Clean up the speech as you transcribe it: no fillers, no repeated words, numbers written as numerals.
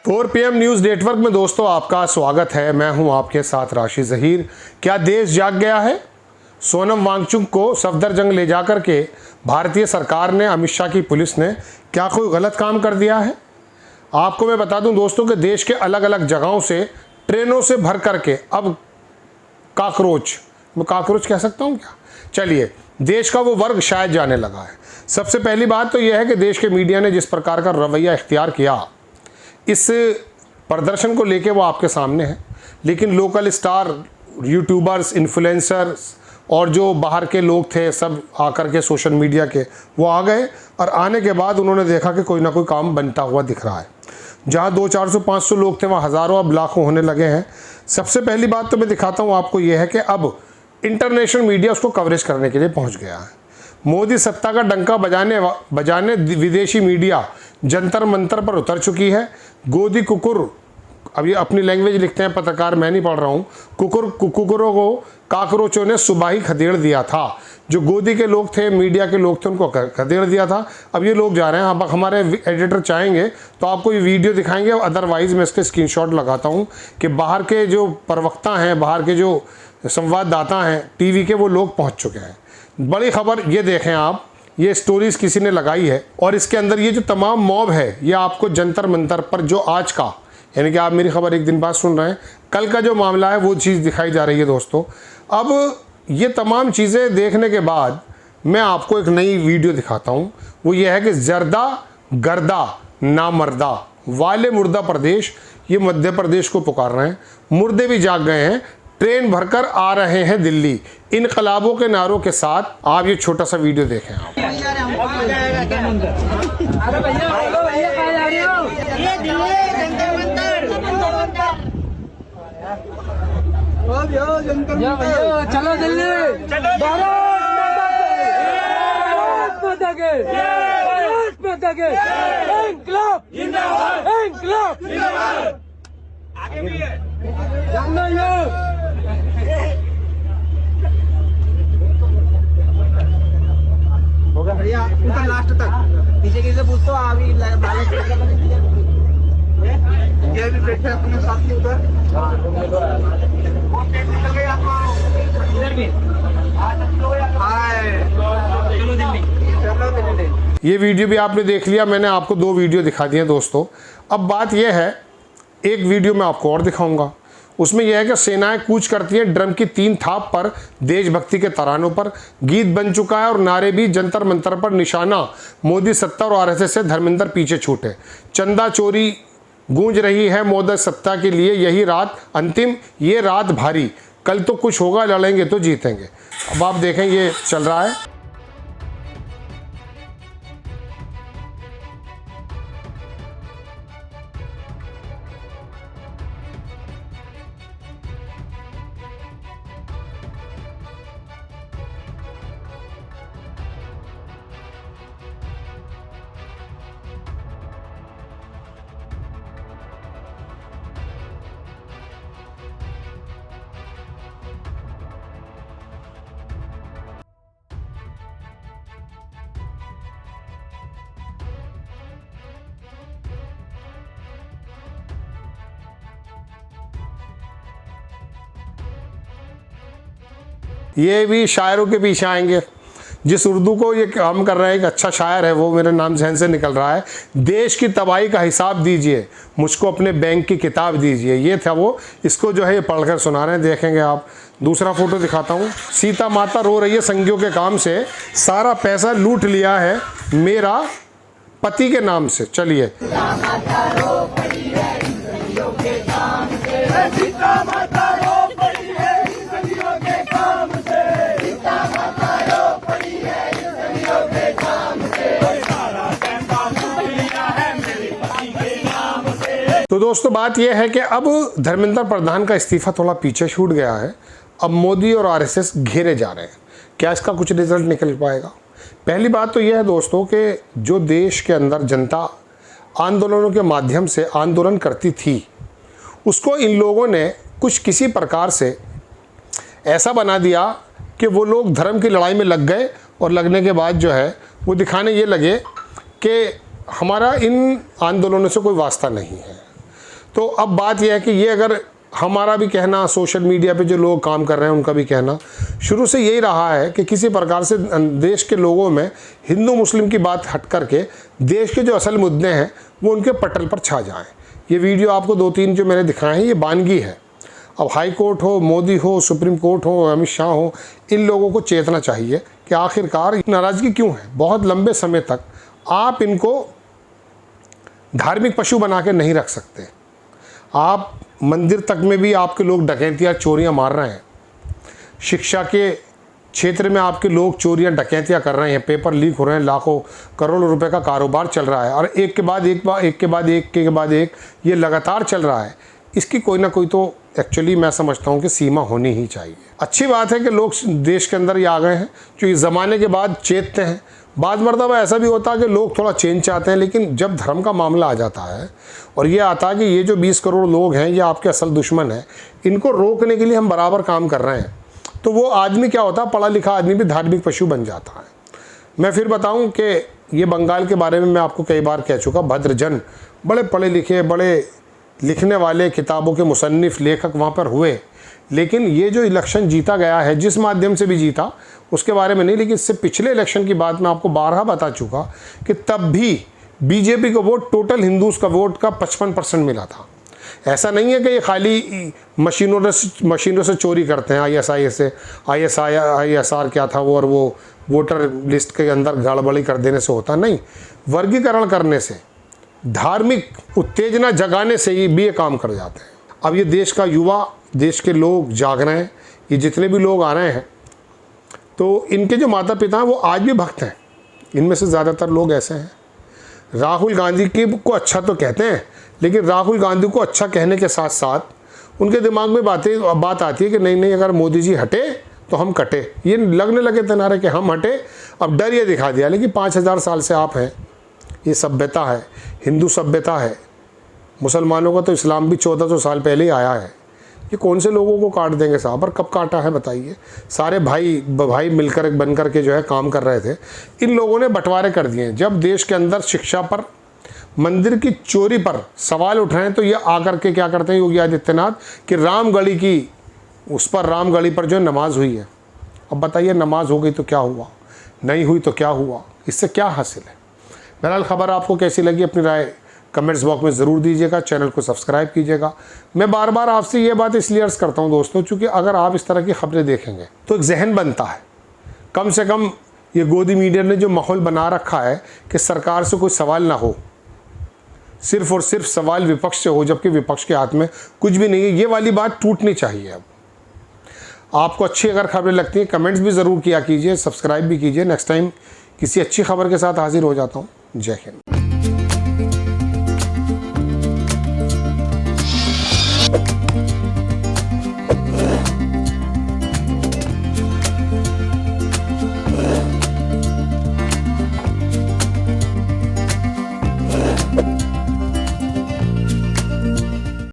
4 PM news network में दोस्तों आपका स्वागत है। मैं हूं आपके साथ राशि ज़हीर। क्या देश जाग गया है? सोनम वांगचुक को सफदरजंग ले जाकर के भारतीय सरकार ने, अमित शाह की पुलिस ने क्या कोई गलत काम कर दिया है? आपको मैं बता दूं दोस्तों कि देश के अलग अलग जगहों से ट्रेनों से भर करके अब काकरोच कह सकता हूं क्या, चलिए, देश का वो वर्ग शायद जाने लगा है। सबसे पहली बात तो यह है कि देश के मीडिया ने जिस प्रकार का रवैया इख्तियार किया, इस प्रदर्शन को लेके वो आपके सामने है। लेकिन लोकल स्टार, यूट्यूबर्स, इन्फ्लुएंसर्स और जो बाहर के लोग थे सब आकर के सोशल मीडिया के वो आ गए, और आने के बाद उन्होंने देखा कि कोई ना कोई काम बनता हुआ दिख रहा है। जहाँ 200-400-500 लोग थे वहाँ हज़ारों अब लाखों होने लगे हैं। सबसे पहली बात तो मैं दिखाता हूँ आपको, यह है कि अब इंटरनेशनल मीडिया उसको कवरेज करने के लिए पहुँच गया है। मोदी सत्ता का डंका बजाने विदेशी मीडिया जंतर मंतर पर उतर चुकी है। गोदी कुकुर, अब ये अपनी लैंग्वेज लिखते हैं पत्रकार, मैं नहीं पढ़ रहा हूँ। कुकुरों को काकरोचों ने सुबह ही खदेड़ दिया था। जो गोदी के लोग थे, मीडिया के लोग थे, उनको खदेड़ दिया था। अब ये लोग जा रहे हैं। अब हमारे एडिटर चाहेंगे तो आपको ये वीडियो दिखाएंगे, अदरवाइज़ मैं इसके स्क्रीनशॉट लगाता हूँ कि बाहर के जो प्रवक्ता हैं, बाहर के जो संवाददाता हैं टीवी के, वो लोग पहुँच चुके हैं। बड़ी खबर ये देखें आप, ये स्टोरीज किसी ने लगाई है और इसके अंदर ये जो तमाम मॉब है, ये आपको जंतर मंतर पर जो आज का, यानी कि आप मेरी खबर एक दिन बाद सुन रहे हैं, कल का जो मामला है वो चीज़ दिखाई जा रही है दोस्तों। अब ये तमाम चीज़ें देखने के बाद मैं आपको एक नई वीडियो दिखाता हूँ। वो ये है कि जर्दा गर्दा नामर्दा वाले मुर्दा प्रदेश, ये मध्य प्रदेश को पुकार रहे हैं। मुर्दे भी जाग गए हैं, ट्रेन भरकर आ रहे हैं दिल्ली, इनकलाबों के नारों के साथ। आप ये छोटा सा वीडियो देखें आप। चलो दिल्ली, आगे भी है होगा भैया, ऊपर लास्ट तक पीछे किसी से पूछते हो अभी ये भी बैठे अपने साथी उधर, इधर भी चलो दिल्ली। ये वीडियो भी आपने देख लिया, मैंने आपको 2 वीडियो दिखा दिए दोस्तों। अब बात यह है, एक वीडियो मैं आपको और दिखाऊंगा। उसमें यह है कि सेनाएं कूच करती हैं ड्रम की 3 थाप पर, देशभक्ति के तरानों पर गीत बन चुका है और नारे भी जंतर मंतर पर निशाना। मोदी सत्ता और आरएसएस से धर्मेंद्र पीछे छूटे, चंदा चोरी गूंज रही है मोदी सत्ता के लिए, यही रात अंतिम, ये रात भारी, कल तो कुछ होगा, लड़ेंगे तो जीतेंगे। अब आप देखें ये चल रहा है। ये भी शायरों के पीछे आएंगे। जिस उर्दू को ये काम कर रहे हैं, एक अच्छा शायर है, वो मेरे नाम जहन से निकल रहा है। देश की तबाही का हिसाब दीजिए, मुझको अपने बैंक की किताब दीजिए, ये था वो। इसको जो है ये पढ़कर सुना रहे हैं, देखेंगे आप। दूसरा फोटो दिखाता हूँ। सीता माता रो रही है संगियों के काम से, सारा पैसा लूट लिया है मेरा पति के नाम से। चलिए, तो दोस्तों बात यह है कि अब धर्मेंद्र प्रधान का इस्तीफा थोड़ा पीछे छूट गया है। अब मोदी और आरएसएस घेरे जा रहे हैं। क्या इसका कुछ रिजल्ट निकल पाएगा? पहली बात तो यह है दोस्तों कि जो देश के अंदर जनता आंदोलनों के माध्यम से आंदोलन करती थी, उसको इन लोगों ने कुछ किसी प्रकार से ऐसा बना दिया कि वो लोग धर्म की लड़ाई में लग गए, और लगने के बाद जो है वो दिखाने ये लगे कि हमारा इन आंदोलनों से कोई वास्ता नहीं है। तो अब बात यह है कि ये अगर हमारा भी कहना, सोशल मीडिया पे जो लोग काम कर रहे हैं उनका भी कहना शुरू से यही रहा है कि किसी प्रकार से देश के लोगों में हिंदू मुस्लिम की बात हट करके देश के जो असल मुद्दे हैं वो उनके पटल पर छा जाएं। ये वीडियो आपको 2-3 जो मैंने दिखाए हैं ये बानगी है। अब हाई कोर्ट हो, मोदी हो, सुप्रीम कोर्ट हो, अमित शाह हो, इन लोगों को चेतना चाहिए कि आखिरकार नाराज़गी क्यों है। बहुत लंबे समय तक आप इनको धार्मिक पशु बना के नहीं रख सकते। आप मंदिर तक में भी आपके लोग डकैतियाँ चोरियाँ मार रहे हैं, शिक्षा के क्षेत्र में आपके लोग चोरियाँ डकैतियाँ कर रहे हैं, पेपर लीक हो रहे हैं, लाखों करोड़ों रुपए का कारोबार चल रहा है और एक के बाद एक ये लगातार चल रहा है। इसकी कोई ना कोई तो एक्चुअली मैं समझता हूँ कि सीमा होनी ही चाहिए। अच्छी बात है कि लोग देश के अंदर ये आ गए हैं जो इस ज़माने के बाद चेतते हैं। बाद मरतबा ऐसा भी होता है कि लोग थोड़ा चेंज चाहते हैं, लेकिन जब धर्म का मामला आ जाता है और ये आता है कि ये जो 20 करोड़ लोग हैं ये आपके असल दुश्मन हैं, इनको रोकने के लिए हम बराबर काम कर रहे हैं, तो वो आदमी क्या होता है, पढ़ा लिखा आदमी भी धार्मिक पशु बन जाता है। मैं फिर बताऊं कि ये बंगाल के बारे में मैं आपको कई बार कह चुका, भद्रजन, बड़े पढ़े लिखे, बड़े लिखने वाले, किताबों के मुसन्निफ, लेखक वहाँ पर हुए, लेकिन ये जो इलेक्शन जीता गया है, जिस माध्यम से भी जीता उसके बारे में नहीं, लेकिन इससे पिछले इलेक्शन की बात मैं आपको बारहा बता चुका कि तब भी बीजेपी को वोट, टोटल हिंदूज़ का वोट का 55% मिला था। ऐसा नहीं है कि ये खाली मशीनों से चोरी करते हैं, ISR क्या था वो, और वो वोटर लिस्ट के अंदर गड़बड़ी कर देने से होता नहीं, वर्गीकरण करने से, धार्मिक उत्तेजना जगाने से ही भी ये काम कर जाते हैं। अब ये देश का युवा, देश के लोग जाग रहे हैं, ये जितने भी लोग आ रहे हैं, तो इनके जो माता पिता हैं वो आज भी भक्त हैं। इनमें से ज़्यादातर लोग ऐसे हैं, राहुल गांधी को अच्छा तो कहते हैं, लेकिन राहुल गांधी को अच्छा कहने के साथ साथ उनके दिमाग में बात आती है कि नहीं अगर मोदी जी हटे तो हम कटे। ये लगने लगे थे नारे कि हम हटे, अब डर ये दिखा दिया। लेकिन 5000 साल से आप हैं, ये सभ्यता है, हिंदू सभ्यता है। मुसलमानों का तो इस्लाम भी 1400 साल पहले ही आया है। ये कौन से लोगों को काट देंगे साहब, और कब काटा है बताइए। सारे भाई मिलकर बनकर के जो है काम कर रहे थे, इन लोगों ने बंटवारे कर दिए। जब देश के अंदर शिक्षा पर, मंदिर की चोरी पर सवाल उठ रहे हैं, तो ये आकर के क्या करते हैं योगी आदित्यनाथ कि रामगढ़ी की, उस पर रामगढ़ी पर जो नमाज हुई है। अब बताइए, नमाज हो गई तो क्या हुआ, नहीं हुई तो क्या हुआ, इससे क्या हासिल है। बहरहाल खबर आपको कैसी लगी, अपनी राय कमेंट्स बॉक्स में ज़रूर दीजिएगा, चैनल को सब्सक्राइब कीजिएगा। मैं बार बार आपसे ये बात इसलिए अर्ज़ करता हूँ दोस्तों, चूँकि अगर आप इस तरह की खबरें देखेंगे तो एक जहन बनता है। कम से कम ये गोदी मीडिया ने जो माहौल बना रखा है कि सरकार से कोई सवाल ना हो, सिर्फ और सिर्फ सवाल विपक्ष से हो, जबकि विपक्ष के हाथ में कुछ भी नहीं है, ये वाली बात टूटनी चाहिए। अब आपको अच्छी अगर खबरें लगती हैं, कमेंट्स भी ज़रूर किया कीजिए, सब्सक्राइब भी कीजिए। नेक्स्ट टाइम किसी अच्छी खबर के साथ हाजिर हो जाता हूँ। जय हिंद।